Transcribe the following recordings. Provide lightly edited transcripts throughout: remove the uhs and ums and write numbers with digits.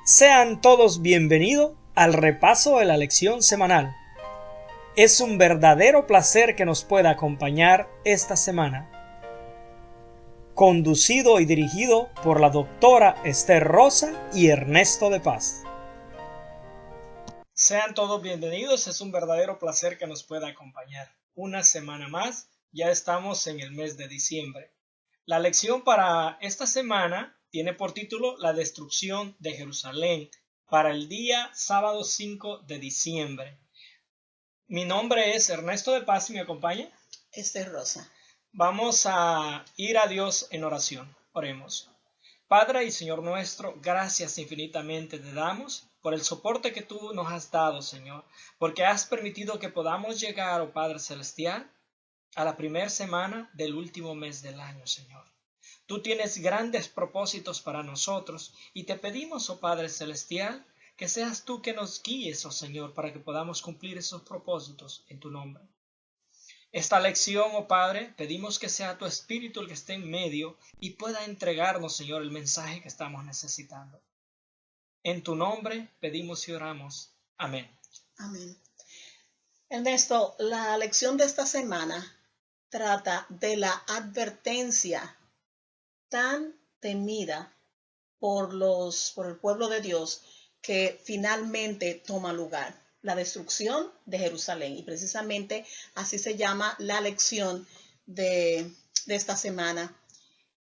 Sean todos bienvenidos al repaso de la lección semanal. Es un verdadero placer que nos pueda acompañar esta semana. Conducido y dirigido por la doctora Esther Rosa y Ernesto de Paz. Sean todos bienvenidos, es un verdadero placer que nos pueda acompañar. Una semana más, ya estamos en el mes de diciembre. La lección para esta semana tiene por título La destrucción de Jerusalén para el día sábado 5 de diciembre. Mi nombre es Ernesto de Paz y me acompaña Esther Rosa. Vamos a ir a Dios en oración. Oremos. Padre y Señor nuestro, gracias infinitamente te damos por el soporte que tú nos has dado, Señor, porque has permitido que podamos llegar, oh Padre Celestial, a la primera semana del último mes del año, Señor. Tú tienes grandes propósitos para nosotros y te pedimos, oh Padre Celestial, que seas tú que nos guíes, oh Señor, para que podamos cumplir esos propósitos en tu nombre. Esta lección, oh Padre, pedimos que sea tu Espíritu el que esté en medio y pueda entregarnos, Señor, el mensaje que estamos necesitando. En tu nombre pedimos y oramos. Amén. Amén. Ernesto, la lección de esta semana trata de la advertencia tan temida por el pueblo de Dios que finalmente toma lugar, la destrucción de Jerusalén. Y precisamente así se llama la lección de esta semana.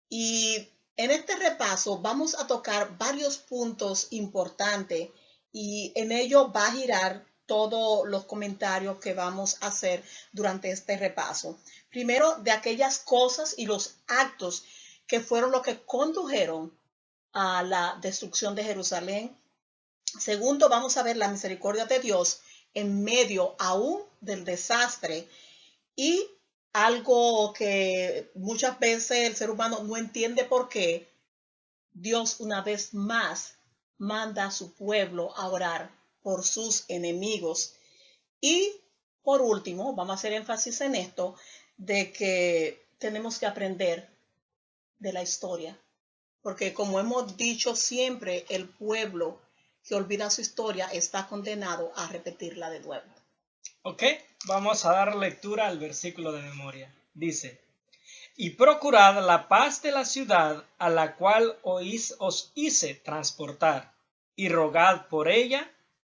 Y en este repaso vamos a tocar varios puntos importantes y en ello va a girar todos los comentarios que vamos a hacer durante este repaso. Primero, de aquellas cosas y los actos que fueron los que condujeron a la destrucción de Jerusalén. Segundo, vamos a ver la misericordia de Dios en medio aún del desastre y algo que muchas veces el ser humano no entiende por qué Dios una vez más manda a su pueblo a orar por sus enemigos. Y por último, vamos a hacer énfasis en esto, de que tenemos que aprender de la historia. Porque como hemos dicho siempre, el pueblo que olvida su historia está condenado a repetirla de nuevo. Ok, vamos a dar lectura al versículo de memoria. Dice: y procurad la paz de la ciudad a la cual os hice transportar, y rogad por ella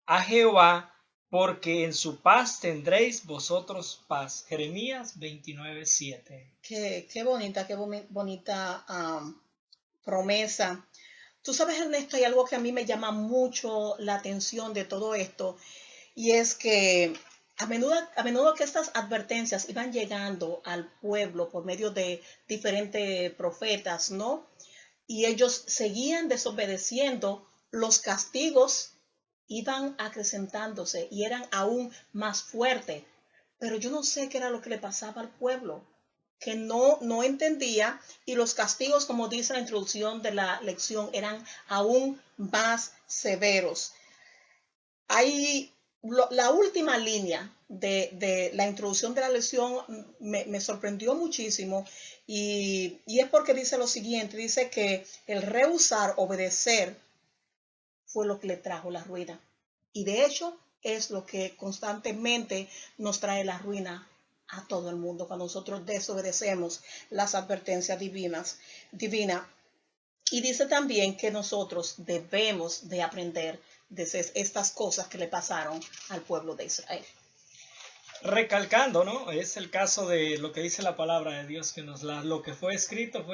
a Jehová, porque en su paz tendréis vosotros paz. Jeremías 29:7. Qué bonita promesa. Tú sabes, Ernesto, hay algo que a mí me llama mucho la atención de todo esto, y es que a menudo que estas advertencias iban llegando al pueblo por medio de diferentes profetas, ¿no? Y ellos seguían desobedeciendo, los castigos iban acrecentándose y eran aún más fuertes. Pero yo no sé qué era lo que le pasaba al pueblo, que no entendía, y los castigos, como dice la introducción de la lección, eran aún más severos. La última línea de la introducción de la lección me sorprendió muchísimo y es porque dice lo siguiente, dice que el rehusar obedecer fue lo que le trajo la ruina. Y de hecho es lo que constantemente nos trae la ruina a todo el mundo cuando nosotros desobedecemos las advertencias divinas. Y dice también que nosotros debemos de aprender de estas cosas que le pasaron al pueblo de Israel. Recalcando, ¿no? Es el caso de lo que dice la palabra de Dios, que lo que fue escrito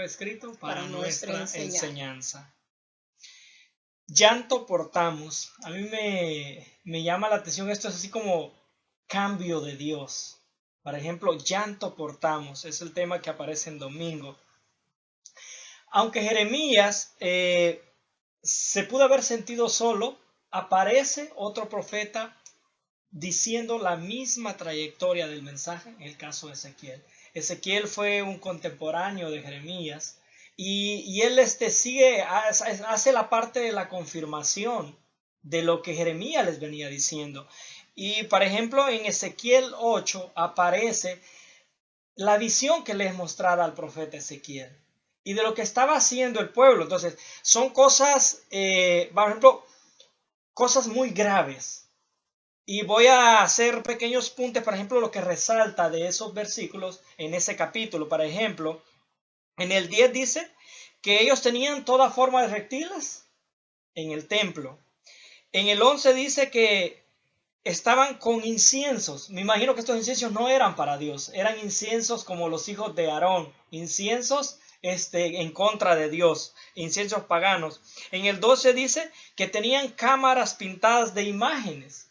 para nuestra enseñanza. Llanto portamos. A mí me llama la atención, esto es así como cambio de Dios. Por ejemplo, llanto portamos, es el tema que aparece en domingo. Aunque Jeremías se pudo haber sentido solo, aparece otro profeta diciendo la misma trayectoria del mensaje, en el caso de Ezequiel. Ezequiel fue un contemporáneo de Jeremías y él hace la parte de la confirmación de lo que Jeremías les venía diciendo. Y por ejemplo en Ezequiel 8 aparece la visión que les mostrara al profeta Ezequiel. y de lo que estaba haciendo el pueblo. Entonces, son cosas, por ejemplo, cosas muy graves. Y voy a hacer pequeños puntos, por ejemplo, lo que resalta de esos versículos en ese capítulo. Por ejemplo, en el 10 dice que ellos tenían toda forma de reptiles en el templo. En el 11 dice que estaban con inciensos. Me imagino que estos inciensos no eran para Dios, eran inciensos como los hijos de Aarón, inciensos en contra de Dios, inciensos paganos. En el 12 dice que tenían cámaras pintadas de imágenes.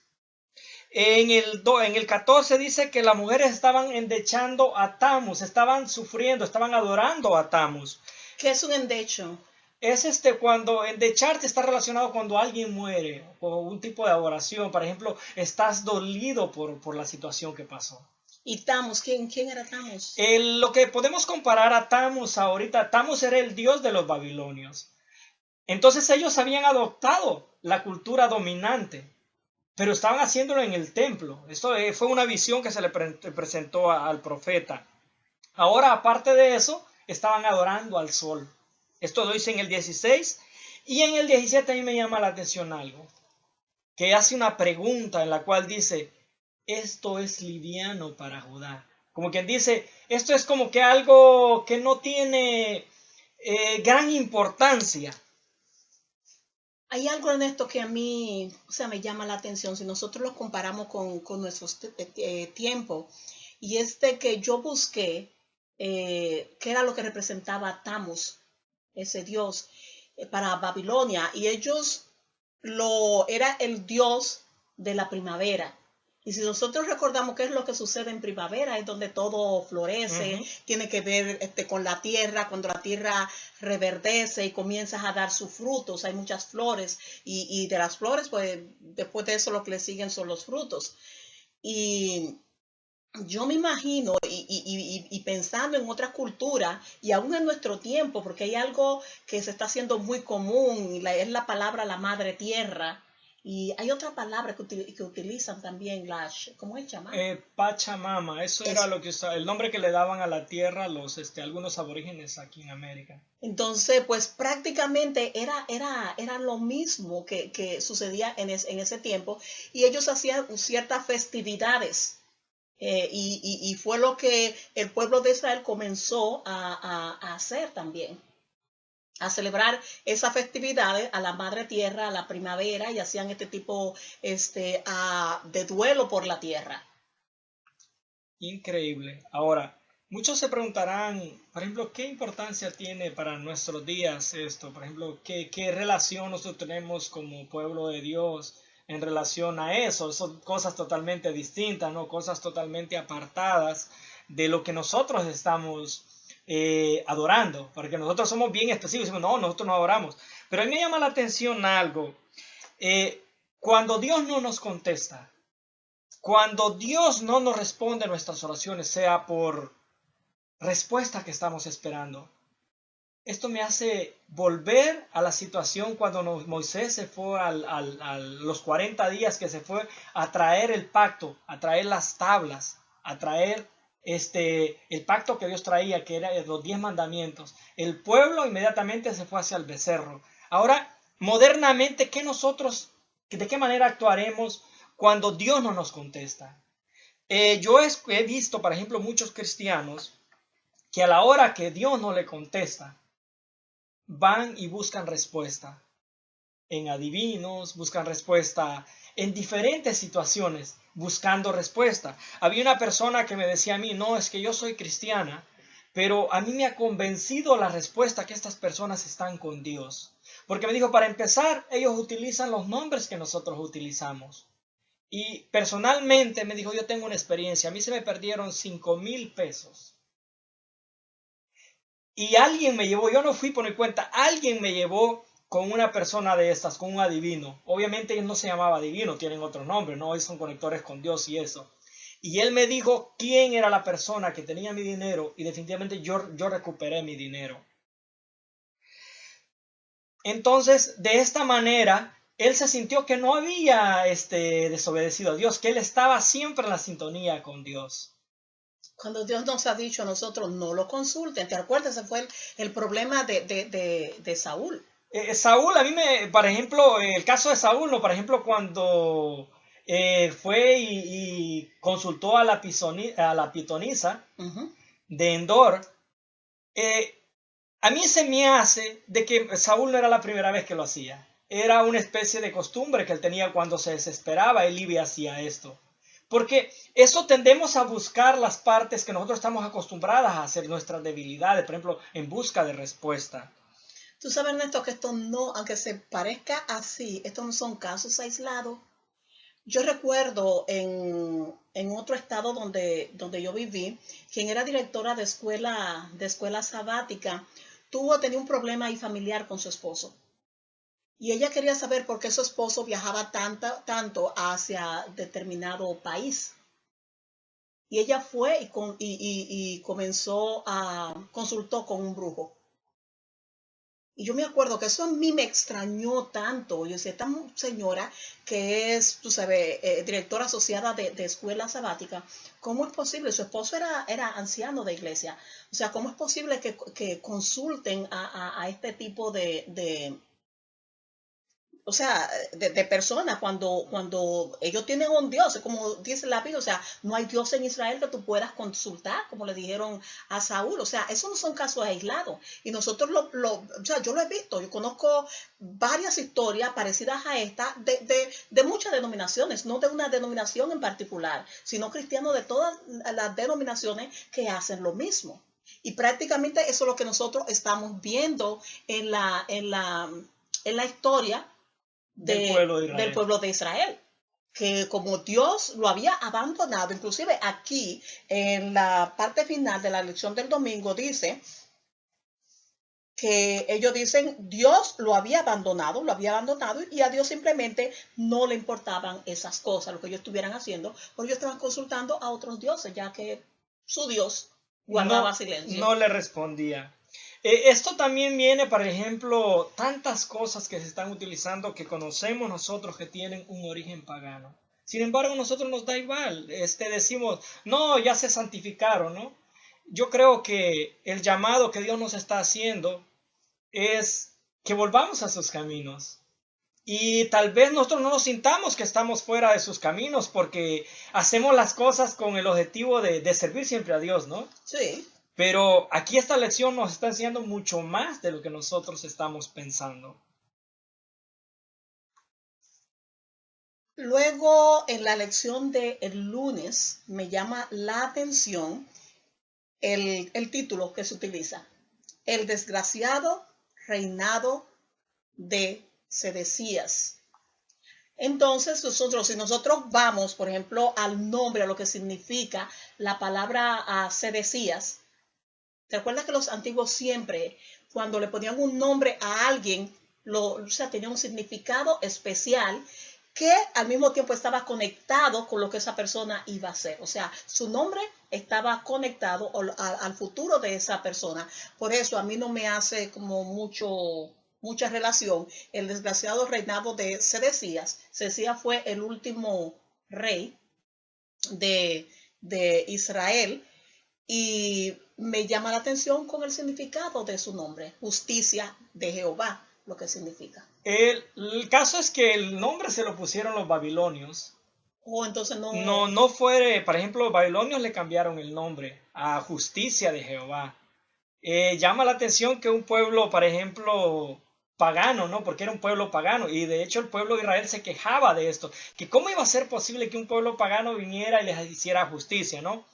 En el 14 dice que las mujeres estaban endechando a Tammuz, estaban sufriendo, estaban adorando a Tammuz. ¿Qué es un endecho? Es cuando endecharte está relacionado cuando alguien muere o un tipo de adoración. Por ejemplo, estás dolido por la situación que pasó. ¿Y Tammuz? ¿Quién era Tammuz? Lo que podemos comparar a Tammuz ahorita, Tammuz era el dios de los babilonios. Entonces ellos habían adoptado la cultura dominante, pero estaban haciéndolo en el templo. Esto fue una visión que se le presentó al profeta. Ahora, aparte de eso, estaban adorando al sol. Esto lo dice en el 16. Y en el 17 a mí me llama la atención algo. Que hace una pregunta en la cual dice, esto es liviano para Judá. Como quien dice, esto es como que algo que no tiene gran importancia. Hay algo en esto que a mí, me llama la atención si nosotros lo comparamos con nuestros tiempos. Y es de que yo busqué qué era lo que representaba Tammuz, ese dios, para Babilonia. Y ellos era el dios de la primavera. Y si nosotros recordamos qué es lo que sucede en primavera, es donde todo florece, tiene que ver con la tierra, cuando la tierra reverdece y comienzas a dar sus frutos, hay muchas flores, y de las flores, pues después de eso lo que le siguen son los frutos. Y yo me imagino, y pensando en otras culturas, y aún en nuestro tiempo, porque hay algo que se está haciendo muy común, es la palabra la madre tierra, y hay otra palabra que utilizan también, ¿cómo es llamada? Pachamama, eso era lo que el nombre que le daban a la tierra algunos aborígenes aquí en América. Entonces, pues prácticamente era lo mismo que sucedía en ese tiempo, y ellos hacían ciertas festividades. Y fue lo que el pueblo de Israel comenzó a hacer también, a celebrar esas festividades a la madre tierra, a la primavera, y hacían este tipo de duelo por la tierra. Increíble. Ahora, muchos se preguntarán, por ejemplo, ¿qué importancia tiene para nuestros días esto? Por ejemplo, ¿qué relación nosotros tenemos como pueblo de Dios en relación a eso? Son cosas totalmente distintas, ¿no? Cosas totalmente apartadas de lo que nosotros estamos adorando, porque nosotros somos bien específicos, decimos, no, nosotros no adoramos. Pero a mí me llama la atención algo. Cuando Dios no nos contesta, cuando Dios no nos responde a nuestras oraciones, sea por respuesta que estamos esperando, esto me hace volver a la situación cuando Moisés se fue a los 40 días que se fue a traer el pacto, a traer las tablas, a traer el pacto que Dios traía, que era los 10 mandamientos. El pueblo inmediatamente se fue hacia el becerro. Ahora, modernamente, ¿de qué manera actuaremos cuando Dios no nos contesta? Yo he visto, por ejemplo, muchos cristianos que a la hora que Dios no le contesta, van y buscan respuesta en adivinos, buscan respuesta en diferentes situaciones, buscando respuesta. Había una persona que me decía a mí, no, es que yo soy cristiana, pero a mí me ha convencido la respuesta que estas personas están con Dios. Porque me dijo, para empezar, ellos utilizan los nombres que nosotros utilizamos. Y personalmente me dijo, yo tengo una experiencia, a mí se me perdieron 5,000 pesos. Y alguien me llevó, yo no fui por mi cuenta, alguien me llevó con una persona de estas, con un adivino. Obviamente él no se llamaba adivino, tienen otro nombre, ¿no? Hoy son conectores con Dios y eso. Y él me dijo quién era la persona que tenía mi dinero y definitivamente yo recuperé mi dinero. Entonces, de esta manera, él se sintió que no había desobedecido a Dios, que él estaba siempre en la sintonía con Dios. Cuando Dios nos ha dicho a nosotros no lo consulten. ¿Te acuerdas? Ese fue el problema de Saúl. Saúl, a mí por ejemplo, el caso de Saúl, ¿no? Por ejemplo, cuando fue y consultó a a la pitonisa Ujú. de Endor, eh, a mí se me hace de que Saúl no era la primera vez que lo hacía. Era una especie de costumbre que él tenía cuando se desesperaba, él iba y hacía esto. Porque eso tendemos a buscar las partes que nosotros estamos acostumbradas a hacer, nuestras debilidades, por ejemplo, en busca de respuesta. Tú sabes, Ernesto, que esto no, aunque se parezca así, estos no son casos aislados. Yo recuerdo en otro estado donde yo viví, quien era directora de escuela sabática, tenía un problema ahí familiar con su esposo. Y ella quería saber por qué su esposo viajaba tanto hacia determinado país. Y ella fue y comenzó consultó con un brujo. Y yo me acuerdo que eso a mí me extrañó tanto. Yo decía, esta señora que es, tú sabes, directora asociada de escuela sabática, ¿cómo es posible? Su esposo era anciano de iglesia. O sea, ¿cómo es posible que consulten a este tipo o sea, de personas cuando ellos tienen un Dios, como dice la Biblia, o sea, no hay Dios en Israel que tú puedas consultar, como le dijeron a Saúl, o sea, esos no son casos aislados, y nosotros o sea, yo lo he visto, yo conozco varias historias parecidas a esta de muchas denominaciones, no de una denominación en particular, sino cristianos de todas las denominaciones que hacen lo mismo. Y prácticamente eso es lo que nosotros estamos viendo en la historia del pueblo de Israel, que como Dios lo había abandonado, inclusive aquí en la parte final de la lección del domingo dice que ellos dicen Dios lo había abandonado y a Dios simplemente no le importaban esas cosas, lo que ellos estuvieran haciendo, porque ellos estaban consultando a otros dioses, ya que su Dios guardaba silencio. No le respondía. Esto también viene, por ejemplo, tantas cosas que se están utilizando que conocemos nosotros que tienen un origen pagano. Sin embargo, a nosotros nos da igual. Decimos, no, ya se santificaron, ¿no? Yo creo que el llamado que Dios nos está haciendo es que volvamos a sus caminos. Y tal vez nosotros no nos sintamos que estamos fuera de sus caminos porque hacemos las cosas con el objetivo de servir siempre a Dios, ¿no? Sí. Pero aquí esta lección nos está enseñando mucho más de lo que nosotros estamos pensando. Luego, en la lección del lunes, me llama la atención el título que se utiliza. El desgraciado reinado de Sedecías. Entonces, si nosotros vamos, por ejemplo, al nombre, a lo que significa la palabra Sedecías, ¿te acuerdas que los antiguos siempre, cuando le ponían un nombre a alguien, o sea, tenía un significado especial que al mismo tiempo estaba conectado con lo que esa persona iba a hacer? O sea, su nombre estaba conectado al futuro de esa persona. Por eso a mí no me hace como mucha relación el desgraciado reinado de Sedecías. Sedecías fue el último rey de Israel y me llama la atención con el significado de su nombre, justicia de Jehová, lo que significa. El caso es que el nombre se lo pusieron los babilonios. Entonces no fue, por ejemplo, los babilonios le cambiaron el nombre a justicia de Jehová. Llama la atención que un pueblo, por ejemplo, pagano, ¿no? Porque era un pueblo pagano y de hecho el pueblo de Israel se quejaba de esto, que cómo iba a ser posible que un pueblo pagano viniera y les hiciera justicia, ¿no?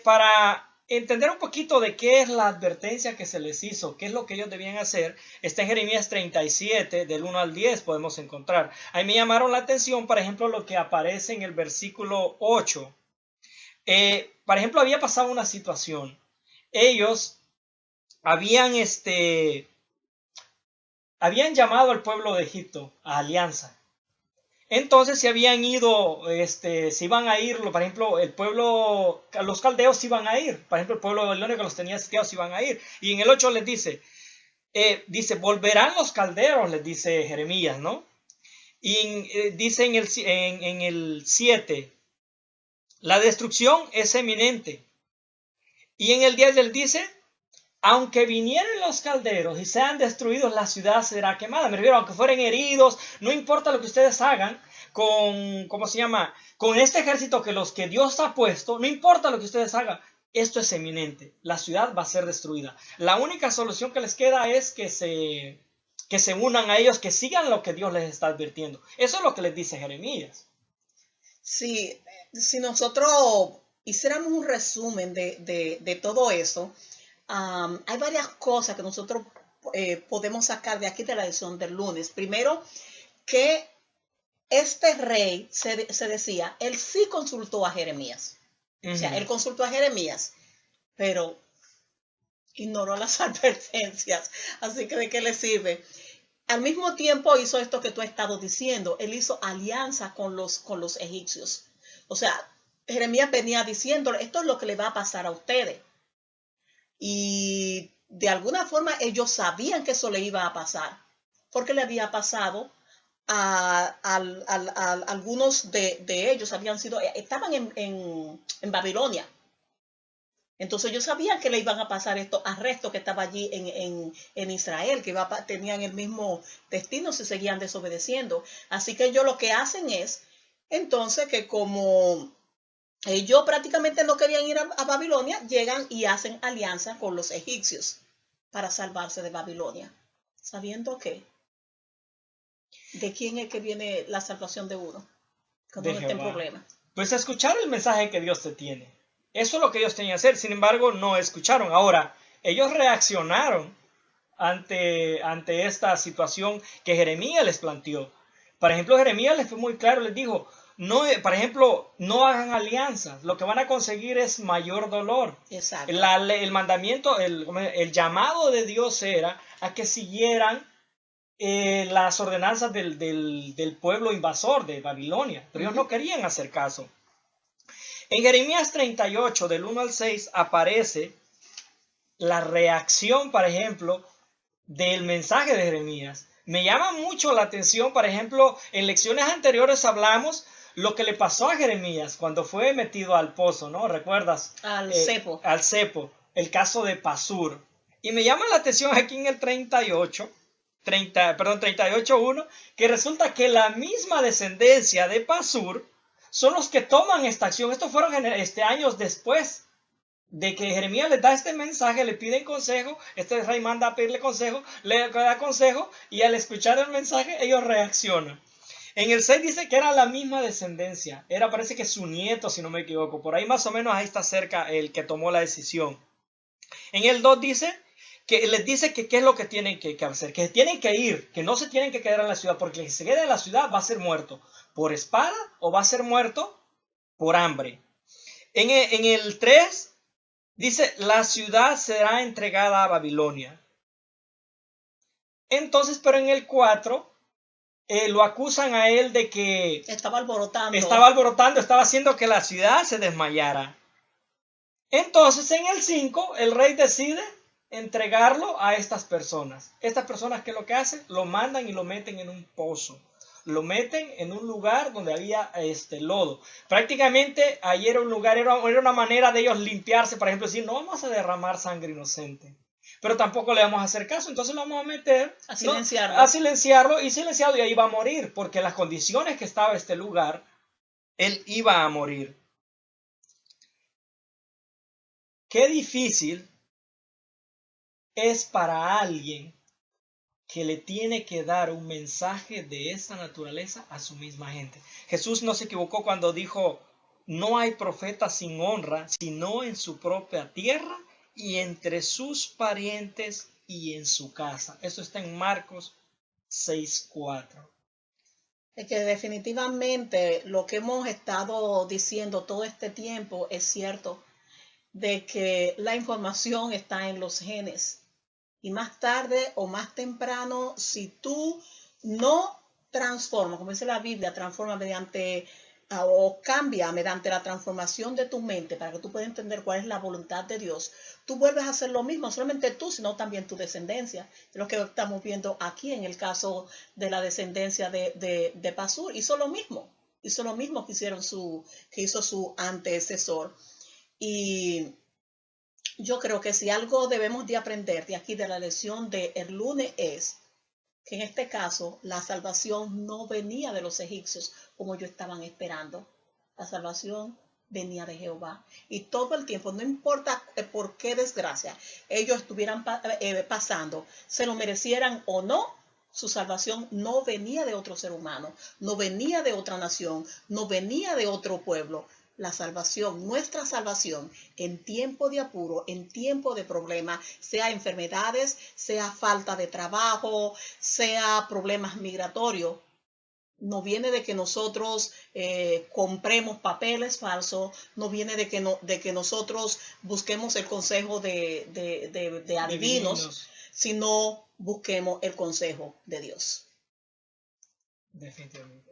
Para entender un poquito de qué es la advertencia que se les hizo, qué es lo que ellos debían hacer, está en Jeremías 37, del 1 al 10 podemos encontrar. Ahí me llamaron la atención, por ejemplo, lo que aparece en el versículo 8. Por ejemplo, había pasado una situación. Ellos habían llamado al pueblo de Egipto a alianza. Entonces se habían ido, se iban a ir, por ejemplo, los caldeos se iban a ir, por ejemplo, el pueblo de Babilonia que los tenía sitiados se iban a ir. Y en el 8 les dice, volverán los caldeos, les dice Jeremías, ¿no? Y dice en el 7, la destrucción es eminente, Y en el 10 él dice, aunque vinieran los calderos y sean destruidos, la ciudad será quemada. Me refiero, aunque fueren heridos, no importa lo que ustedes hagan con, ¿cómo se llama? Con este ejército que Dios ha puesto, no importa lo que ustedes hagan, esto es eminente. La ciudad va a ser destruida. La única solución que les queda es que se unan a ellos, que sigan lo que Dios les está advirtiendo. Eso es lo que les dice Jeremías. Sí, si nosotros hiciéramos un resumen de todo eso, hay varias cosas que nosotros podemos sacar de aquí de la edición del lunes. Primero, que este rey se decía, él sí consultó a Jeremías. O sea, él consultó a Jeremías, pero ignoró las advertencias. Así que ¿de qué le sirve? Al mismo tiempo hizo esto que tú has estado diciendo. Él hizo alianza con los egipcios. O sea, Jeremías venía diciendo, esto es lo que le va a pasar a ustedes. Y de alguna forma ellos sabían que eso le iba a pasar, porque le había pasado a algunos de ellos, estaban en Babilonia. Entonces ellos sabían que le iban a pasar esto al resto que estaba allí en Israel, que tenían el mismo destino si seguían desobedeciendo. Así que ellos lo que hacen es, entonces, que como ellos prácticamente no querían ir a Babilonia, llegan y hacen alianza con los egipcios para salvarse de Babilonia, sabiendo que ¿de quién es que viene la salvación de uno? Cuando uno está en problemas. Pues escuchar el mensaje que Dios te tiene. Eso es lo que ellos tenían que hacer. Sin embargo, no escucharon. Ahora, ellos reaccionaron ante esta situación que Jeremías les planteó. Por ejemplo, Jeremías les fue muy claro, les dijo, no, por ejemplo, no hagan alianzas. Lo que van a conseguir es mayor dolor. Exacto. El mandamiento, el llamado de Dios era a que siguieran las ordenanzas del pueblo invasor de Babilonia, pero ellos no querían hacer caso. En Jeremías 38, del 1 al 6, aparece la reacción, por ejemplo, del mensaje de Jeremías. Me llama mucho la atención, por ejemplo, en lecciones anteriores hablamos lo que le pasó a Jeremías cuando fue metido al pozo, ¿no? ¿Recuerdas? Al cepo. Al cepo, el caso de Pasur. Y me llama la atención aquí en el 38.1, que resulta que la misma descendencia de Pasur son los que toman esta acción. Estos fueron años después de que Jeremías les da este mensaje, le piden consejo, este rey manda a pedirle consejo, le da consejo y al escuchar el mensaje ellos reaccionan. En el 6 dice que era la misma descendencia, parece que su nieto, si no me equivoco, por ahí más o menos ahí está cerca el que tomó la decisión. En el 2 dice que les dice que qué es lo que tienen que hacer, que tienen que ir, que no se tienen que quedar en la ciudad, porque el que se quede en la ciudad va a ser muerto por espada o va a ser muerto por hambre. En el 3 dice, la ciudad será entregada a Babilonia. Entonces, pero en el 4 lo acusan a él de que estaba alborotando, estaba haciendo que la ciudad se desmayara. Entonces, en el 5, el rey decide entregarlo a estas personas. Estas personas, ¿qué es lo que hacen? Lo mandan y lo meten en un pozo. Lo meten en un lugar donde había lodo. Prácticamente ahí era un lugar, era una manera de ellos limpiarse. Por ejemplo, decir, no vamos a derramar sangre inocente, pero tampoco le vamos a hacer caso. Entonces lo vamos a meter a silenciarlo. A silenciarlo y silenciado, y ahí va a morir, porque las condiciones que estaba este lugar, él iba a morir. Qué difícil es para alguien que le tiene que dar un mensaje de esta naturaleza a su misma gente. Jesús no se equivocó cuando dijo, no hay profeta sin honra, sino en su propia tierra y entre sus parientes y en su casa. Eso está en Marcos 6:4. Es que definitivamente lo que hemos estado diciendo todo este tiempo es cierto, de que la información está en los genes. Y más tarde o más temprano, si tú no transformas, como dice la Biblia, transforma mediante o cambia mediante la transformación de tu mente para que tú puedas entender cuál es la voluntad de Dios, tú vuelves a hacer lo mismo, no solamente tú, sino también tu descendencia. Es lo que estamos viendo aquí en el caso de la descendencia de Pasur. Hizo lo mismo que hizo su antecesor. Y Yo creo que si algo debemos de aprender de aquí de la lección del lunes es que en este caso la salvación no venía de los egipcios como ellos estaban esperando. La salvación venía de Jehová. Y todo el tiempo, no importa por qué desgracia ellos estuvieran pasando, se lo merecieran o no, su salvación no venía de otro ser humano, no venía de otra nación, no venía de otro pueblo. La salvación, nuestra salvación, en tiempo de apuro, en tiempo de problema, sea enfermedades, sea falta de trabajo, sea problemas migratorios, no viene de que nosotros compremos papeles falsos, no viene de que nosotros busquemos el consejo de adivinos, sino busquemos el consejo de Dios. Definitivamente.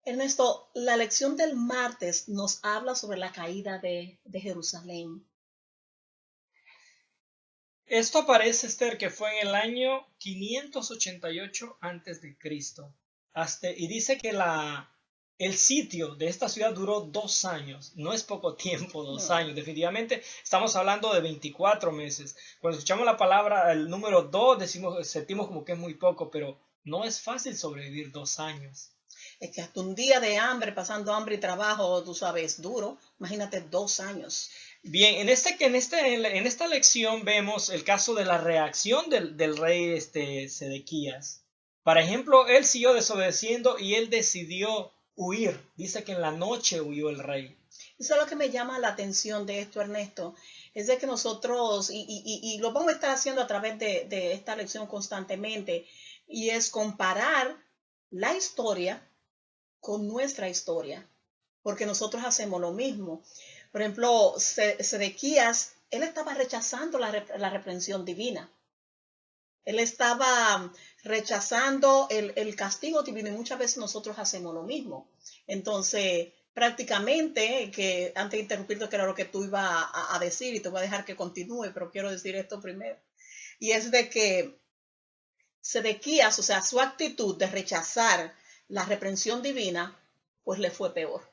Ernesto, la lección del martes nos habla sobre la caída de Jerusalén. Esto aparece, Esther, que fue en el año 588 antes de Cristo. Y dice que el sitio de esta ciudad duró 2 años. No es poco tiempo, 2 años. Definitivamente estamos hablando de 24 meses. Cuando escuchamos la palabra, el número 2, sentimos como que es muy poco, pero no es fácil sobrevivir 2 años. Es que hasta un día de hambre, pasando hambre y trabajo, tú sabes, duro. Imagínate 2 años. Bien, en esta lección vemos el caso de la reacción del rey Sedequías. Por ejemplo, él siguió desobedeciendo y él decidió huir. Dice que en la noche huyó el rey. Eso es lo que me llama la atención de esto, Ernesto. Es de que nosotros, y lo vamos a estar haciendo a través de esta lección constantemente, y es comparar la historia con nuestra historia, porque nosotros hacemos lo mismo. Por ejemplo, Sedequías, él estaba rechazando la reprensión divina. Él estaba rechazando el castigo divino y muchas veces nosotros hacemos lo mismo. Entonces, prácticamente, que antes de interrumpirte, que era lo que tú ibas a decir y te voy a dejar que continúe, pero quiero decir esto primero. Y es de que Sedequías, o sea, su actitud de rechazar la reprensión divina, pues le fue peor.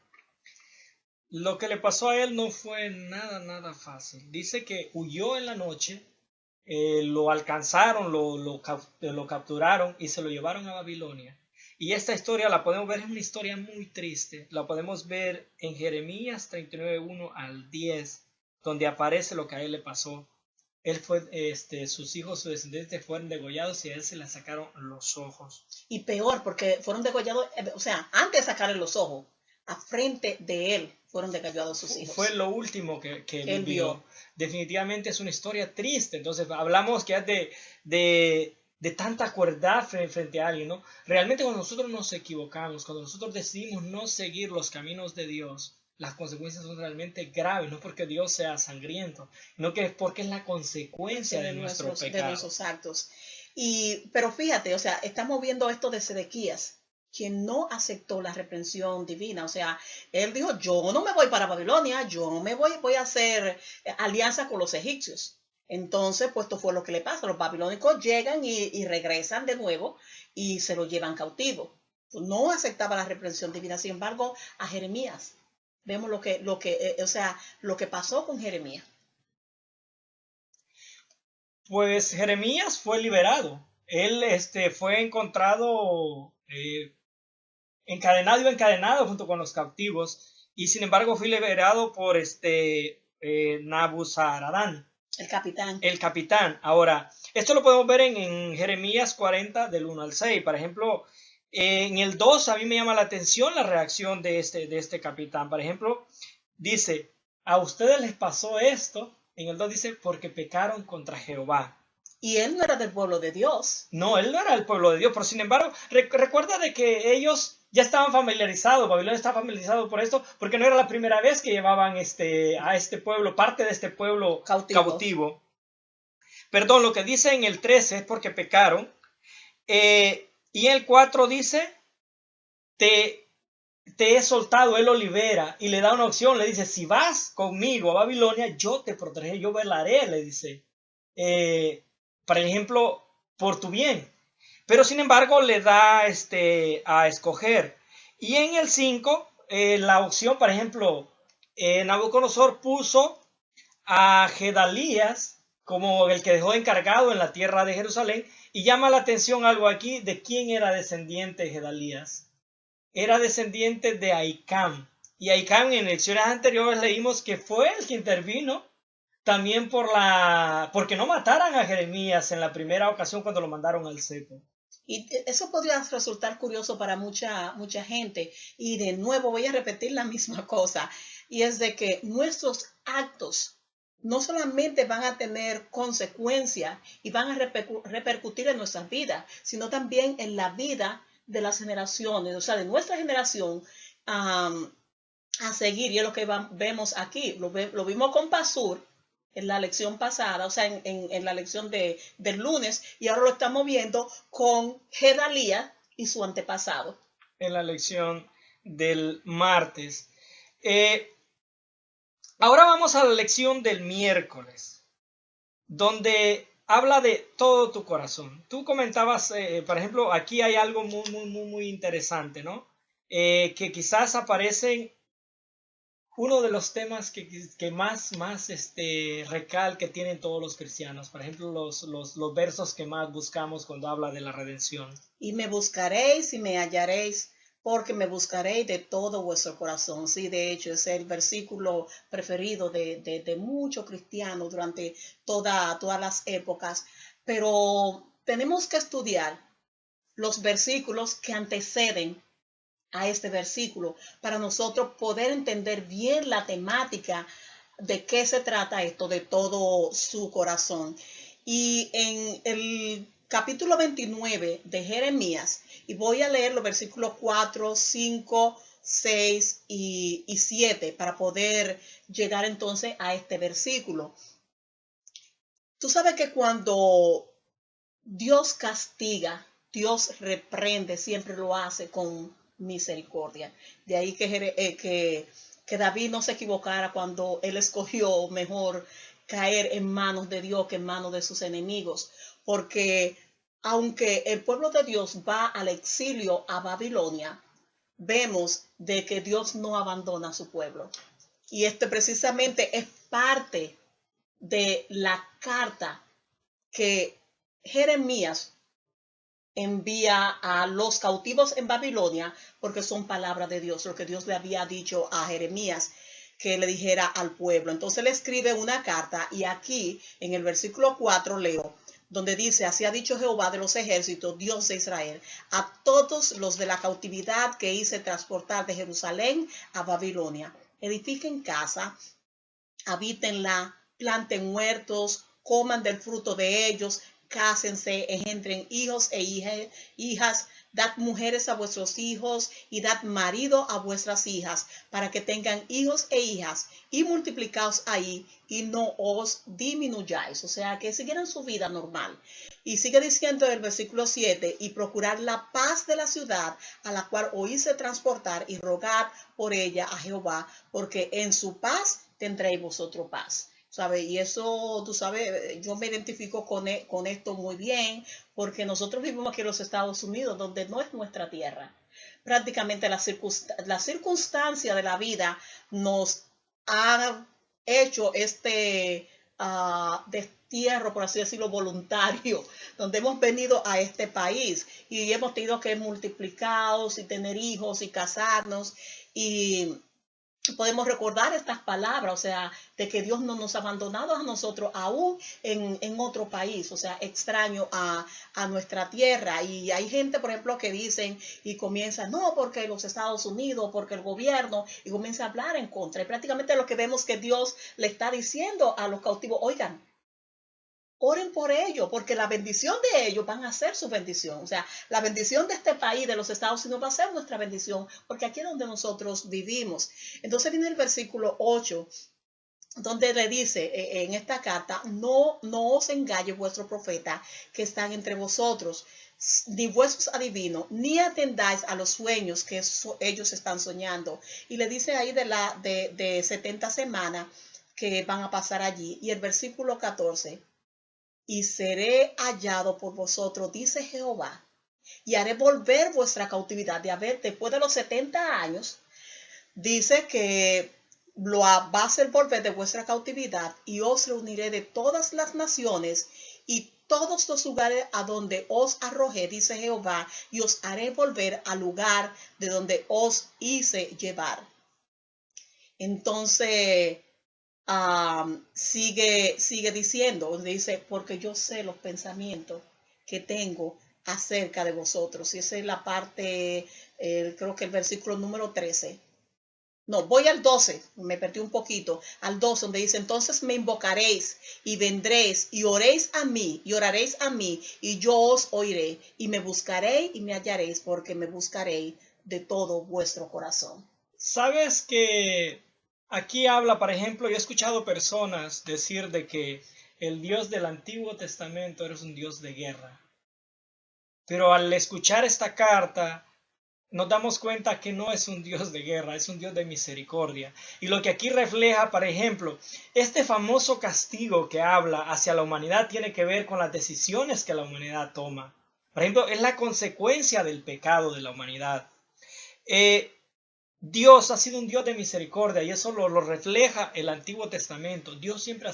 Lo que le pasó a él no fue nada fácil. Dice que huyó en la noche, lo alcanzaron, lo capturaron y se lo llevaron a Babilonia. Y esta historia la podemos ver, es una historia muy triste. La podemos ver en Jeremías 39:1 al 10, donde aparece lo que a él le pasó. Él fue, sus hijos, sus descendientes fueron degollados y a él se le sacaron los ojos. Y peor, porque fueron degollados, o sea, antes de sacarle los ojos, a frente de él fueron degollados sus hijos. Fue lo último que él vio. Definitivamente es una historia triste. Entonces hablamos que de tanta cuerdad frente a alguien, ¿no? Realmente cuando nosotros nos equivocamos, cuando nosotros decidimos no seguir los caminos de Dios, las consecuencias son realmente graves, no porque Dios sea sangriento, sino que es porque es la consecuencia de nuestro pecado. De nuestros actos. Pero fíjate, o sea, estamos viendo esto de Sedequías, quien no aceptó la reprensión divina. O sea, él dijo, yo no me voy para Babilonia, yo me voy a hacer alianza con los egipcios. Entonces, pues esto fue lo que le pasa. Los babilónicos llegan y regresan de nuevo y se lo llevan cautivo. No aceptaba la reprensión divina. Sin embargo, a Jeremías, vemos lo que pasó con Jeremías. Pues Jeremías fue liberado. Él fue encontrado encadenado junto con los cautivos, y sin embargo fue liberado por Nabuzaradán. El capitán. Ahora, esto lo podemos ver en Jeremías 40 del 1 al 6. Por ejemplo, en el 2 a mí me llama la atención la reacción de este capitán. Por ejemplo, dice, a ustedes les pasó esto. En el 2 dice, porque pecaron contra Jehová. Y él no era del pueblo de Dios. No, él no era del pueblo de Dios, pero sin embargo, recuerda de que ellos ya estaban familiarizados, Babilonia estaba familiarizado por esto, porque no era la primera vez que llevaban a este pueblo, parte de este pueblo cautivo. Perdón, lo que dice en el 13 es porque pecaron. Y el 4 dice, te he soltado, él lo libera y le da una opción, le dice, si vas conmigo a Babilonia, yo te protegeré, yo velaré, le dice. Por ejemplo, por tu bien. Pero sin embargo le da a escoger. Y en el 5, la opción, por ejemplo, Nabucodonosor puso a Gedalías como el que dejó encargado en la tierra de Jerusalén, y llama la atención algo aquí de quién era descendiente Gedalías. Era descendiente de Ahicam, y Ahicam en lecciones anteriores leímos que fue el que intervino también porque no mataran a Jeremías en la primera ocasión cuando lo mandaron al cepo. Y eso podría resultar curioso para mucha gente. Y de nuevo voy a repetir la misma cosa. Y es de que nuestros actos no solamente van a tener consecuencias y van a repercutir en nuestras vidas, sino también en la vida de las generaciones, o sea, de nuestra generación a seguir. Y es lo que vemos aquí. Lo vimos con Pasur en la lección pasada, o sea, en la lección del lunes, y ahora lo estamos viendo con Gedalías y su antepasado. En la lección del martes. Ahora vamos a la lección del miércoles, donde habla de todo tu corazón. Tú comentabas, por ejemplo, aquí hay algo muy interesante, ¿no? Que quizás aparecen uno de los temas que más recalque tienen todos los cristianos. Por ejemplo, los versos que más buscamos cuando habla de la redención. Y me buscaréis y me hallaréis, porque me buscaréis de todo vuestro corazón. Sí, de hecho, es el versículo preferido de muchos cristianos durante todas las épocas. Pero tenemos que estudiar los versículos que anteceden a este versículo para nosotros poder entender bien la temática de qué se trata esto de todo su corazón. Y en el capítulo 29 de Jeremías, y voy a leer los versículos 4, 5, 6 y 7 para poder llegar entonces a este versículo. Tú sabes que cuando Dios castiga, Dios reprende, siempre lo hace con misericordia. De ahí que David no se equivocara cuando él escogió mejor caer en manos de Dios que en manos de sus enemigos. Porque aunque el pueblo de Dios va al exilio a Babilonia, vemos de que Dios no abandona a su pueblo. Y este precisamente es parte de la carta que Jeremías envía a los cautivos en Babilonia, porque son palabras de Dios, lo que Dios le había dicho a Jeremías que le dijera al pueblo. Entonces le escribe una carta, y aquí en el versículo 4 leo, donde dice: así ha dicho Jehová de los ejércitos, Dios de Israel, a todos los de la cautividad que hice transportar de Jerusalén a Babilonia: edifiquen casa, habítenla, planten huertos, coman del fruto de ellos, cásense, engendren hijos e hijas, dad mujeres a vuestros hijos y dad marido a vuestras hijas, para que tengan hijos e hijas, y multiplicaos ahí y no os disminuyáis. O sea, que siguieran su vida normal. Y sigue diciendo el versículo 7, y procurad la paz de la ciudad a la cual os hice transportar, y rogad por ella a Jehová, porque en su paz tendréis vosotros paz. ¿Sabe? Y eso, tú sabes, yo me identifico con esto muy bien, porque nosotros vivimos aquí en los Estados Unidos, donde no es nuestra tierra. Prácticamente la circunstancia de la vida nos ha hecho este destierro, por así decirlo, voluntario, donde hemos venido a este país y hemos tenido que multiplicarnos y tener hijos y casarnos, y podemos recordar estas palabras, o sea, de que Dios no nos ha abandonado a nosotros aún en otro país, o sea, extraño a nuestra tierra. Y hay gente, por ejemplo, que dicen y comienza, no, porque los Estados Unidos, porque el gobierno, y comienza a hablar en contra. Y prácticamente lo que vemos que Dios le está diciendo a los cautivos: oigan, oren por ellos, porque la bendición de ellos van a ser su bendición. O sea, la bendición de este país, de los Estados Unidos, va a ser nuestra bendición, porque aquí es donde nosotros vivimos. Entonces viene el versículo 8, donde le dice en esta carta: no os engañe vuestro profeta que están entre vosotros, ni vuestros adivinos, ni atendáis a los sueños que ellos están soñando. Y le dice ahí de 70 semanas que van a pasar allí. Y el versículo 14: y seré hallado por vosotros, dice Jehová, y haré volver vuestra cautividad. Después de los 70 años, dice que va a hacer volver de vuestra cautividad y os reuniré de todas las naciones y todos los lugares a donde os arrojé, dice Jehová, y os haré volver al lugar de donde os hice llevar. Entonces, sigue diciendo, dice, porque yo sé los pensamientos que tengo acerca de vosotros. Y esa es la parte, creo que el versículo número 13. No, voy al 12, me perdí un poquito, al 12, donde dice, entonces me invocaréis y vendréis y oraréis a mí, y yo os oiré, y me buscaréis y me hallaréis, porque me buscaréis de todo vuestro corazón. Sabes que aquí habla, por ejemplo, yo he escuchado personas decir de que el Dios del Antiguo Testamento era un Dios de guerra. Pero al escuchar esta carta, nos damos cuenta que no es un Dios de guerra, es un Dios de misericordia. Y lo que aquí refleja, por ejemplo, este famoso castigo que habla hacia la humanidad tiene que ver con las decisiones que la humanidad toma. Por ejemplo, es la consecuencia del pecado de la humanidad. Dios ha sido un Dios de misericordia y eso lo refleja el Antiguo Testamento. Dios siempre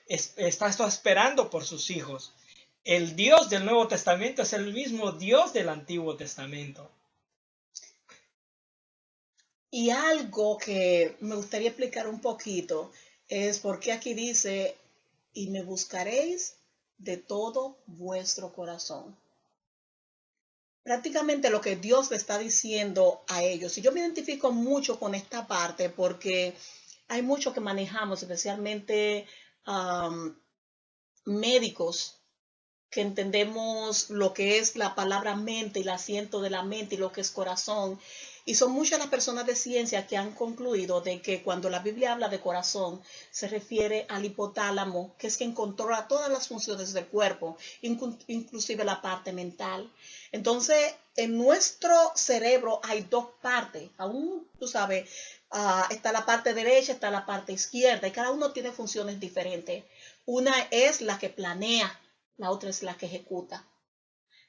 está esperando por sus hijos. El Dios del Nuevo Testamento es el mismo Dios del Antiguo Testamento. Y algo que me gustaría explicar un poquito es porque aquí dice, y me buscaréis de todo vuestro corazón. Prácticamente lo que Dios le está diciendo a ellos. Y yo me identifico mucho con esta parte porque hay mucho que manejamos, especialmente médicos, que entendemos lo que es la palabra mente y el asiento de la mente y lo que es corazón. Y son muchas las personas de ciencia que han concluido de que cuando la Biblia habla de corazón, se refiere al hipotálamo, que es quien controla todas las funciones del cuerpo, inclusive la parte mental. Entonces, en nuestro cerebro hay dos partes. Aún, tú sabes, está la parte derecha, está la parte izquierda, y cada uno tiene funciones diferentes. Una es la que planea, la otra es la que ejecuta.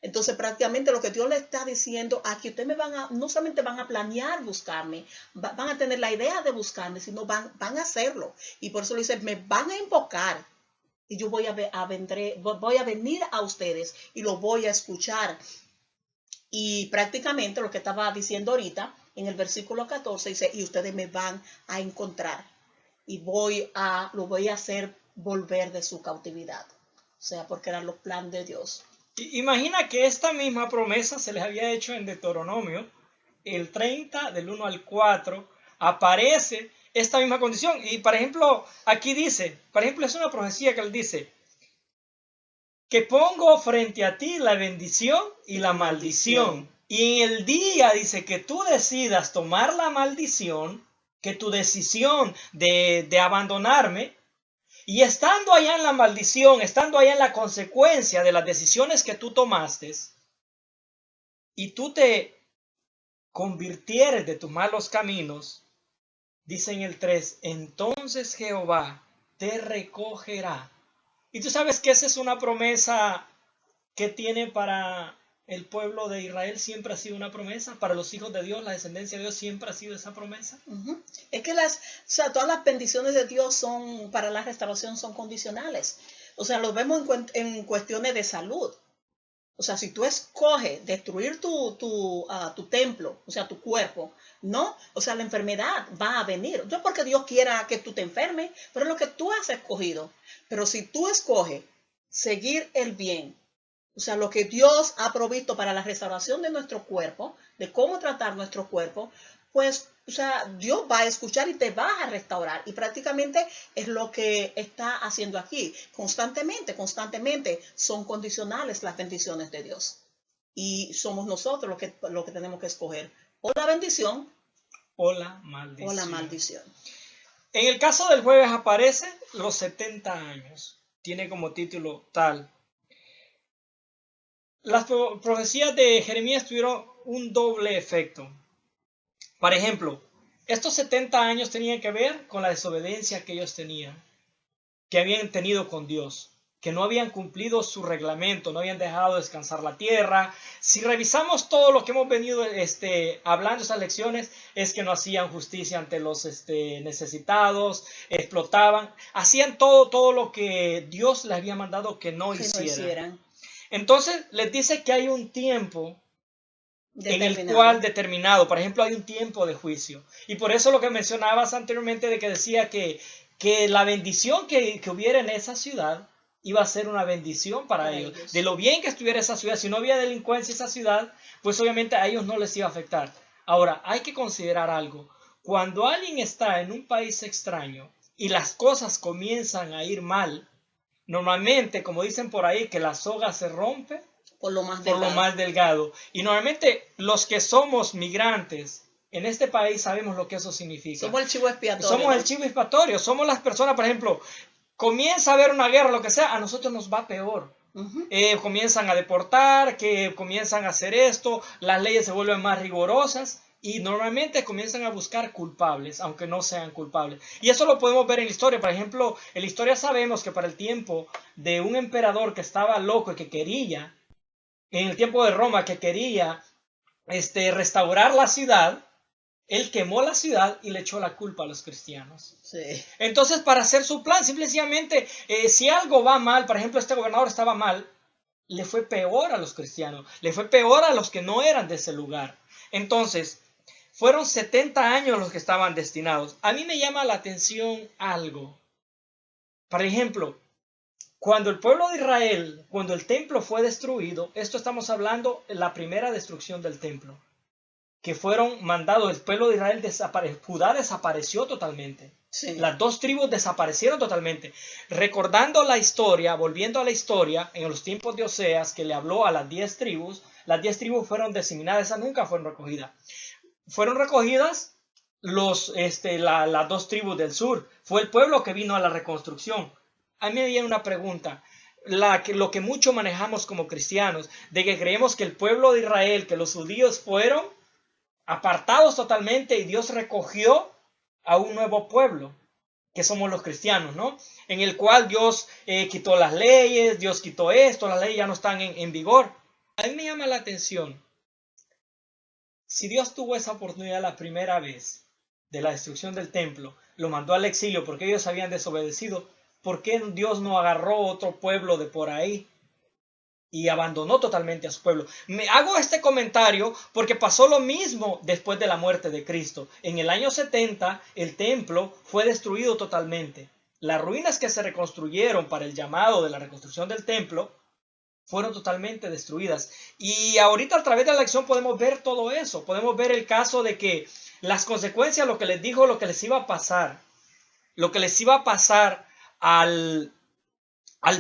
Entonces, prácticamente lo que Dios le está diciendo aquí, ustedes no solamente van a planear buscarme, van a tener la idea de buscarme, sino van a hacerlo. Y por eso le dice, me van a invocar y yo voy a venir a ustedes y lo voy a escuchar. Y prácticamente lo que estaba diciendo ahorita, en el versículo 14, dice, y ustedes me van a encontrar y lo voy a hacer volver de su cautividad. O sea, porque eran los planes de Dios. Imagina que esta misma promesa se les había hecho en Deuteronomio, el 30 del 1 al 4, aparece esta misma condición. Y por ejemplo, aquí dice, por ejemplo, es una profecía que él dice, que pongo frente a ti la bendición y la maldición. Y en el día dice que tú decidas tomar la maldición, que tu decisión de abandonarme, y estando allá en la maldición, estando allá en la consecuencia de las decisiones que tú tomaste, y tú te convirtieres de tus malos caminos, dice en el 3, entonces Jehová te recogerá. Y tú sabes que esa es una promesa que tiene para el pueblo de Israel, siempre ha sido una promesa. Para los hijos de Dios, la descendencia de Dios, siempre ha sido esa promesa. Es que todas las bendiciones de Dios para la restauración son condicionales. O sea, lo vemos en cuestiones de salud. O sea, si tú escoges destruir tu templo, o sea, tu cuerpo, ¿no? O sea, la enfermedad va a venir. No es porque Dios quiera que tú te enfermes, pero es lo que tú has escogido. Pero si tú escoges seguir el bien, o sea, lo que Dios ha provisto para la restauración de nuestro cuerpo, de cómo tratar nuestro cuerpo, pues, o sea, Dios va a escuchar y te va a restaurar. Y prácticamente es lo que está haciendo aquí. Constantemente son condicionales las bendiciones de Dios. Y somos nosotros los que tenemos que escoger o la bendición o la maldición. O la maldición. En el caso del jueves aparece los 70 años. Tiene como título tal. Las profecías de Jeremías tuvieron un doble efecto. Por ejemplo, estos 70 años tenían que ver con la desobediencia que ellos tenían, que habían tenido con Dios. que no habían cumplido su reglamento, no habían dejado descansar la tierra. Si revisamos todo lo que hemos venido hablando, esas lecciones, es que no hacían justicia ante los necesitados, explotaban, hacían todo lo que Dios les había mandado que no hicieran. Entonces les dice que hay un tiempo en el cual determinado, por ejemplo, hay un tiempo de juicio. Y por eso lo que mencionabas anteriormente de que decía que la bendición que hubiera en esa ciudad iba a ser una bendición para ellos. De lo bien que estuviera esa ciudad, si no había delincuencia en esa ciudad, pues obviamente a ellos no les iba a afectar. Ahora, hay que considerar algo. Cuando alguien está en un país extraño y las cosas comienzan a ir mal, normalmente, como dicen por ahí, que la soga se rompe por lo más delgado. Y normalmente los que somos migrantes en este país sabemos lo que eso significa. Somos el chivo expiatorio. Somos el chivo expiatorio. Somos las personas, por ejemplo, comienza a haber una guerra, lo que sea, a nosotros nos va peor. Comienzan a deportar, que comienzan a hacer esto, las leyes se vuelven más rigurosas y normalmente comienzan a buscar culpables, aunque no sean culpables. Y eso lo podemos ver en la historia. Por ejemplo, en la historia sabemos que para el tiempo de un emperador que estaba loco y que quería, en el tiempo de Roma, que quería restaurar la ciudad, él quemó la ciudad y le echó la culpa a los cristianos. Sí. Entonces, para hacer su plan, simplemente, si algo va mal, por ejemplo, este gobernador estaba mal, le fue peor a los cristianos, le fue peor a los que no eran de ese lugar. Entonces, fueron 70 años los que estaban destinados. A mí me llama la atención algo. Por ejemplo, cuando el pueblo de Israel, cuando el templo fue destruido, esto estamos hablando de la primera destrucción del templo, que fueron mandados, el pueblo de Israel Judá desapareció totalmente. Sí. Las dos tribus desaparecieron totalmente. Recordando la historia, volviendo a la historia, en los tiempos de Oseas, que le habló a las 10 tribus fueron diseminadas, esas nunca fueron recogidas. Fueron recogidas las dos tribus del sur. Fue el pueblo que vino a la reconstrucción. A mí me viene una pregunta. Lo que mucho manejamos como cristianos, de que creemos que el pueblo de Israel, que los judíos fueron apartados totalmente y Dios recogió a un nuevo pueblo, que somos los cristianos, ¿no? En el cual Dios quitó las leyes, Dios quitó esto, las leyes ya no están en vigor. A mí me llama la atención, si Dios tuvo esa oportunidad la primera vez de la destrucción del templo, lo mandó al exilio porque ellos habían desobedecido, ¿por qué Dios no agarró otro pueblo de por ahí y abandonó totalmente a su pueblo? Me hago este comentario porque pasó lo mismo después de la muerte de Cristo. En el año 70 el templo fue destruido totalmente. Las ruinas que se reconstruyeron para el llamado de la reconstrucción del templo fueron totalmente destruidas. Y ahorita a través de la lección podemos ver todo eso. Podemos ver el caso de que las consecuencias, lo que les dijo, lo que les iba a pasar. Lo que les iba a pasar al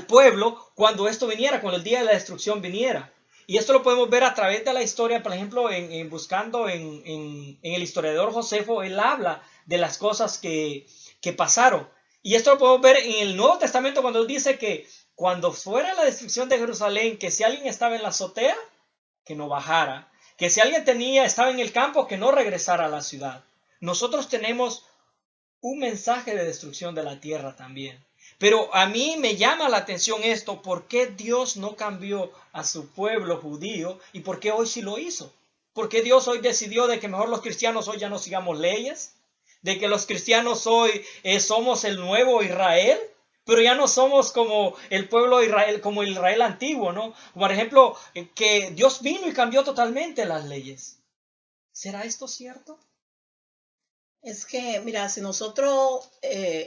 pueblo cuando esto viniera, cuando el día de la destrucción viniera. Y esto lo podemos ver a través de la historia, por ejemplo, buscando en el historiador Josefo, él habla de las cosas que pasaron. Y esto lo podemos ver en el Nuevo Testamento cuando él dice que cuando fuera la destrucción de Jerusalén, que si alguien estaba en la azotea, que no bajara. Que si alguien estaba en el campo, que no regresara a la ciudad. Nosotros tenemos un mensaje de destrucción de la tierra también. Pero a mí me llama la atención esto, ¿por qué Dios no cambió a su pueblo judío y por qué hoy sí lo hizo? ¿Por qué Dios hoy decidió de que mejor los cristianos hoy ya no sigamos leyes? ¿De que los cristianos hoy somos el nuevo Israel? Pero ya no somos como el pueblo de Israel, como el Israel antiguo, ¿no? Por ejemplo, que Dios vino y cambió totalmente las leyes. ¿Será esto cierto? Es que, mira, si nosotros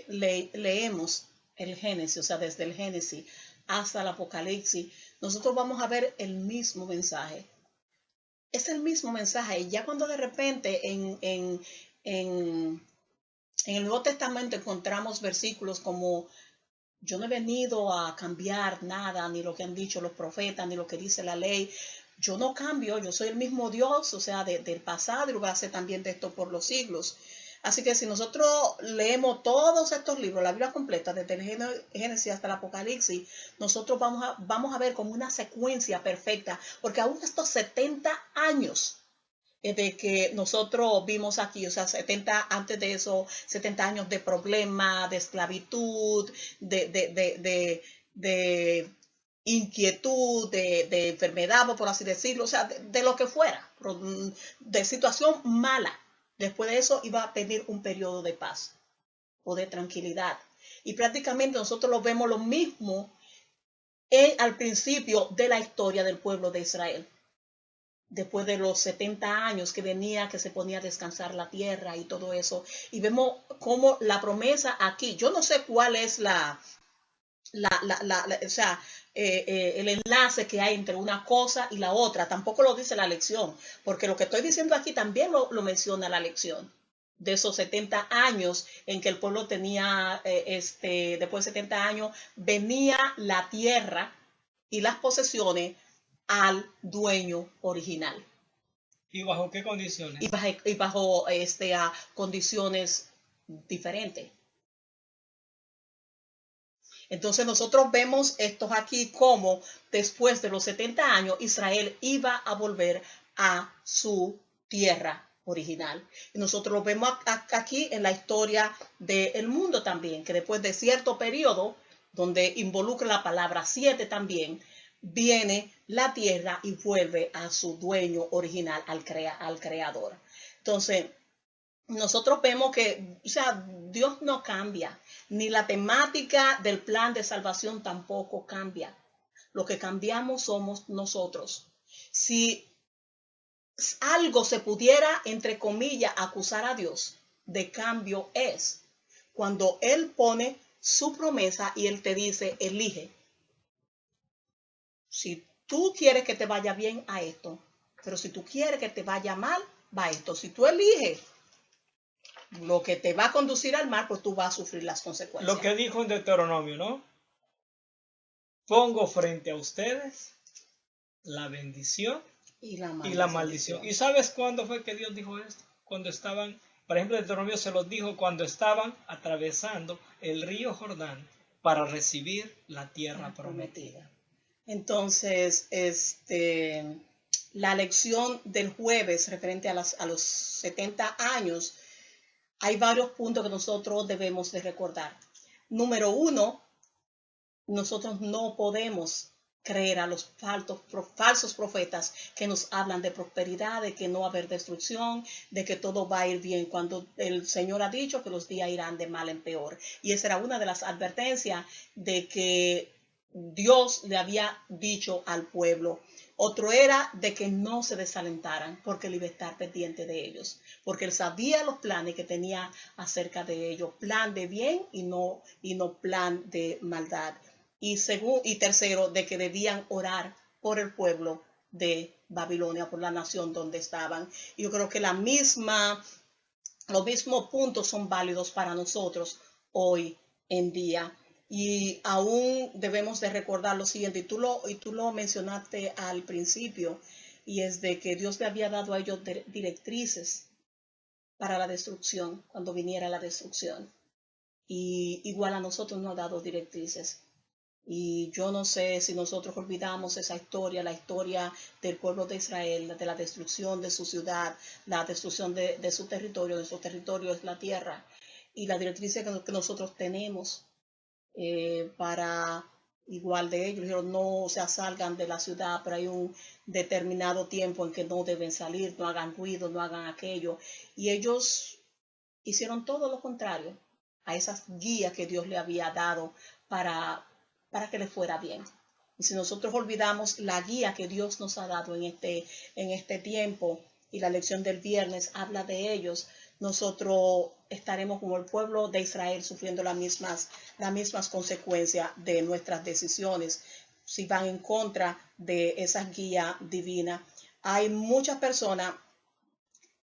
leemos el Génesis, o sea, desde el Génesis hasta el Apocalipsis, nosotros vamos a ver el mismo mensaje. Es el mismo mensaje. Y ya cuando de repente en el Nuevo Testamento encontramos versículos como: yo no he venido a cambiar nada, ni lo que han dicho los profetas, ni lo que dice la ley. Yo no cambio, yo soy el mismo Dios, o sea, del pasado, y lo voy a hacer también de esto por los siglos. Así que si nosotros leemos todos estos libros, la Biblia completa, desde el Génesis hasta el Apocalipsis, nosotros vamos a ver como una secuencia perfecta, porque aún estos 70 años de que nosotros vimos aquí, o sea, 70, antes de eso, 70 años de problema, de esclavitud, de de inquietud, de enfermedad, por así decirlo, o sea, de lo que fuera, de situación mala. Después de eso iba a venir un periodo de paz o de tranquilidad. Y prácticamente nosotros lo vemos lo mismo al principio de la historia del pueblo de Israel. Después de los 70 años que venía, que se ponía a descansar la tierra y todo eso. Y vemos cómo la promesa aquí, yo no sé cuál es o sea, el enlace que hay entre una cosa y la otra. Tampoco lo dice la lección, porque lo que estoy diciendo aquí también lo menciona la lección. De esos 70 años en que el pueblo tenía, después de 70 años, venía la tierra y las posesiones al dueño original. ¿Y bajo qué condiciones? Y bajo a condiciones diferentes. Entonces nosotros vemos estos aquí como después de los 70 años Israel iba a volver a su tierra original. Y nosotros lo vemos aquí en la historia del mundo también, que después de cierto periodo, donde involucra la palabra 7 también, viene la tierra y vuelve a su dueño original, al creador. Entonces, nosotros vemos que, o sea, Dios no cambia, ni la temática del plan de salvación tampoco cambia. Lo que cambiamos somos nosotros. Si algo se pudiera, entre comillas, acusar a Dios de cambio es cuando Él pone su promesa y Él te dice, elige. Si tú quieres que te vaya bien, a esto. Pero si tú quieres que te vaya mal, va a esto. Si tú eliges lo que te va a conducir al mar, pues tú vas a sufrir las consecuencias. Lo que dijo en Deuteronomio, ¿no? Pongo frente a ustedes la bendición y la maldición. ¿Y sabes cuándo fue que Dios dijo esto? Cuando estaban, por ejemplo, Deuteronomio se los dijo cuando estaban atravesando el río Jordán para recibir la tierra prometida. Entonces, la lección del jueves referente a los 70 años, hay varios puntos que nosotros debemos de recordar. Número 1, nosotros no podemos creer a los falsos profetas que nos hablan de prosperidad, de que no va a haber destrucción, de que todo va a ir bien, cuando el Señor ha dicho que los días irán de mal en peor. Y esa era una de las advertencias de que Dios le había dicho al pueblo. Otro era de que no se desalentaran, porque él iba a estar pendiente de ellos, porque él sabía los planes que tenía acerca de ellos, plan de bien y no plan de maldad. Y tercero, de que debían orar por el pueblo de Babilonia, por la nación donde estaban. Y yo creo que los mismos puntos son válidos para nosotros hoy en día. Y aún debemos de recordar lo siguiente, y tú lo mencionaste al principio, y es de que Dios le había dado a ellos directrices para la destrucción, cuando viniera la destrucción. Y igual a nosotros nos ha dado directrices. Y yo no sé si nosotros olvidamos esa historia, la historia del pueblo de Israel, de la destrucción de su ciudad, la destrucción de su territorio. De su territorio es la tierra. Y la directriz que nosotros tenemos para igual de ellos, no salgan de la ciudad, pero hay un determinado tiempo en que no deben salir, no hagan ruido, no hagan aquello. Y ellos hicieron todo lo contrario a esas guías que Dios le había dado para que les fuera bien. Y si nosotros olvidamos la guía que Dios nos ha dado en este tiempo, y la lección del viernes habla de ellos, nosotros estaremos como el pueblo de Israel sufriendo las mismas consecuencias de nuestras decisiones si van en contra de esa guía divina. Hay muchas personas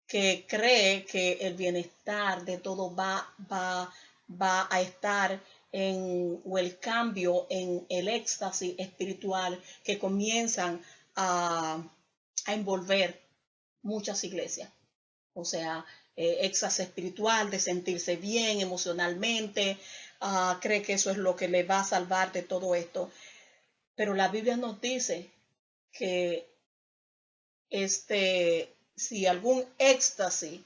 que creen que el bienestar de todo va a estar o el cambio en el éxtasis espiritual que comienzan a envolver muchas iglesias. O sea, éxtasis espiritual, de sentirse bien emocionalmente, cree que eso es lo que le va a salvar de todo esto. Pero la Biblia nos dice que si algún éxtasis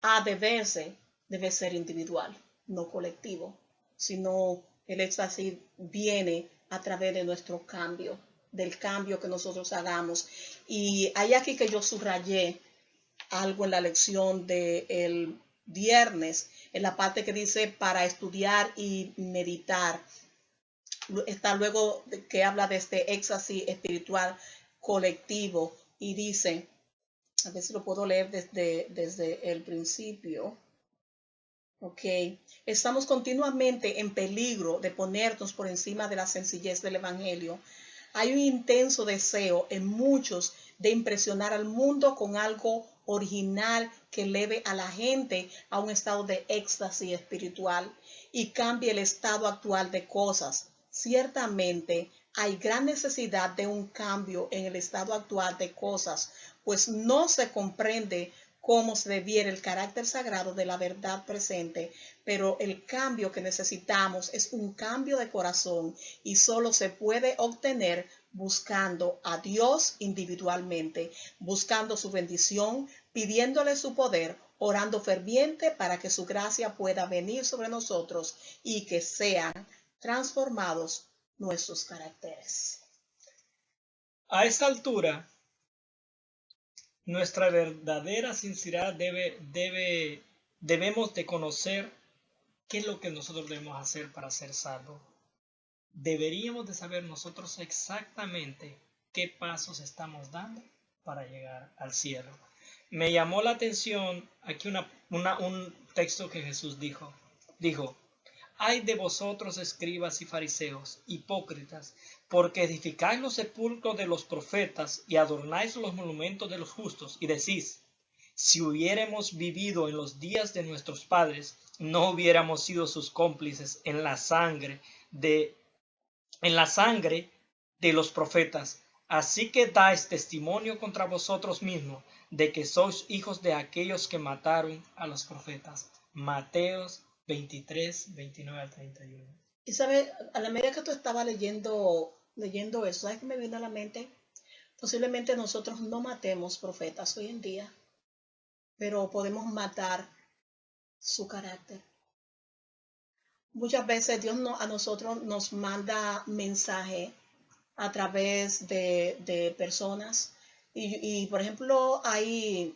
ha de verse, debe ser individual, no colectivo, sino El éxtasis viene a través de nuestro cambio, del cambio que nosotros hagamos. Y hay aquí que yo subrayé algo en la lección del viernes, en la parte que dice para estudiar y meditar. Está luego que habla de este éxtasis espiritual colectivo y dice, a ver si lo puedo leer desde el principio. Ok, estamos continuamente en peligro de ponernos por encima de la sencillez del Evangelio. Hay un intenso deseo en muchos de impresionar al mundo con algo original que eleve a la gente a un estado de éxtasis espiritual y cambie el estado actual de cosas. Ciertamente hay gran necesidad de un cambio en el estado actual de cosas, pues no se comprende cómo se debiera el carácter sagrado de la verdad presente, pero el cambio que necesitamos es un cambio de corazón y solo se puede obtener buscando a Dios individualmente, buscando su bendición, pidiéndole su poder, orando ferviente para que su gracia pueda venir sobre nosotros y que sean transformados nuestros caracteres. A esta altura, nuestra verdadera sinceridad debemos de conocer qué es lo que nosotros debemos hacer para ser salvos. Deberíamos de saber nosotros exactamente qué pasos estamos dando para llegar al cielo. Me llamó la atención aquí un texto que Jesús dijo, ay de vosotros escribas y fariseos, hipócritas, porque edificáis los sepulcros de los profetas y adornáis los monumentos de los justos, y decís, si hubiéramos vivido en los días de nuestros padres, no hubiéramos sido sus cómplices en la sangre de los profetas. Así que dais testimonio contra vosotros mismos de que sois hijos de aquellos que mataron a los profetas. Mateos 23, 29 al 31. Y sabes, a la medida que tú estabas leyendo eso, ¿sabes qué me vino a la mente? Posiblemente nosotros no matemos profetas hoy en día, pero podemos matar su carácter. Muchas veces Dios a nosotros nos manda mensaje a través de personas y, por ejemplo, hay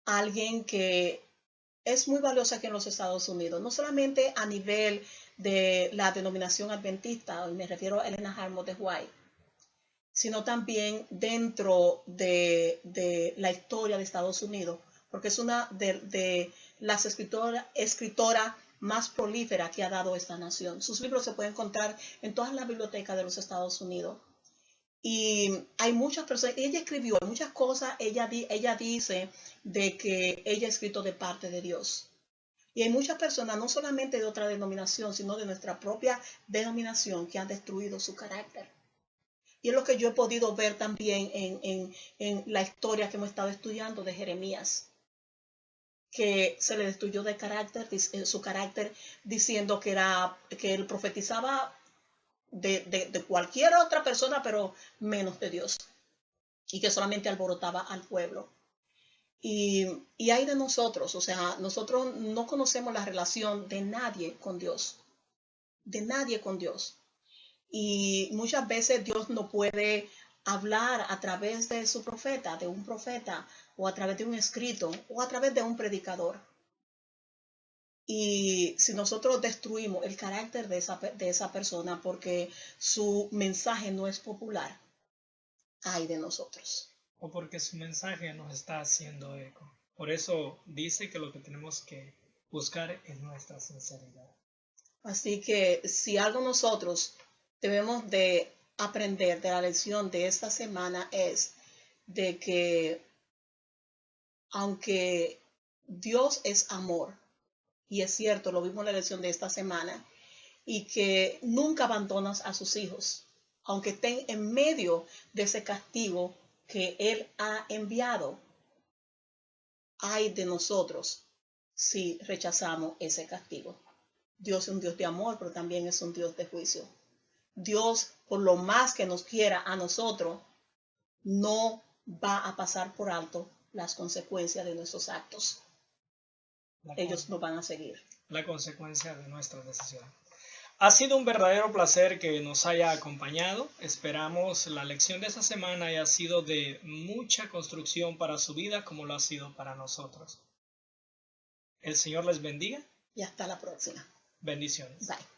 alguien que es muy valiosa aquí en los Estados Unidos, no solamente a nivel de la denominación adventista, me refiero a Elena Harmon de White, sino también dentro de la historia de Estados Unidos, porque es una de las escritoras más prolífera que ha dado esta nación. Sus libros se pueden encontrar en todas las bibliotecas de los Estados Unidos. Y hay muchas personas, ella escribió muchas cosas, ella dice de que ella ha escrito de parte de Dios. Y hay muchas personas, no solamente de otra denominación, sino de nuestra propia denominación, que han destruido su carácter. Y es lo que yo he podido ver también en la historia que hemos estado estudiando de Jeremías, que se le destruyó de carácter, su carácter, diciendo que él profetizaba de cualquier otra persona, pero menos de Dios, y que solamente alborotaba al pueblo. Y hay de nosotros, o sea, nosotros no conocemos la relación de nadie con Dios, y muchas veces Dios no puede hablar a través de su profeta, de un profeta, o a través de un escrito, o a través de un predicador. Y si nosotros destruimos el carácter de esa persona porque su mensaje no es popular, ay de nosotros. O porque su mensaje nos está haciendo eco. Por eso dice que lo que tenemos que buscar es nuestra sinceridad. Así que si algo nosotros debemos de aprender de la lección de esta semana es de que aunque Dios es amor, y es cierto, lo vimos en la lección de esta semana, y que nunca abandonas a sus hijos, aunque estén en medio de ese castigo que Él ha enviado. Ay de nosotros si rechazamos ese castigo. Dios es un Dios de amor, pero también es un Dios de juicio. Dios, por lo más que nos quiera a nosotros, no va a pasar por alto las consecuencias de nuestros actos. Ellos nos van a seguir. La consecuencia de nuestras decisiones. Ha sido un verdadero placer que nos haya acompañado. Esperamos la lección de esta semana haya sido de mucha construcción para su vida como lo ha sido para nosotros. El Señor les bendiga. Y hasta la próxima. Bendiciones. Bye.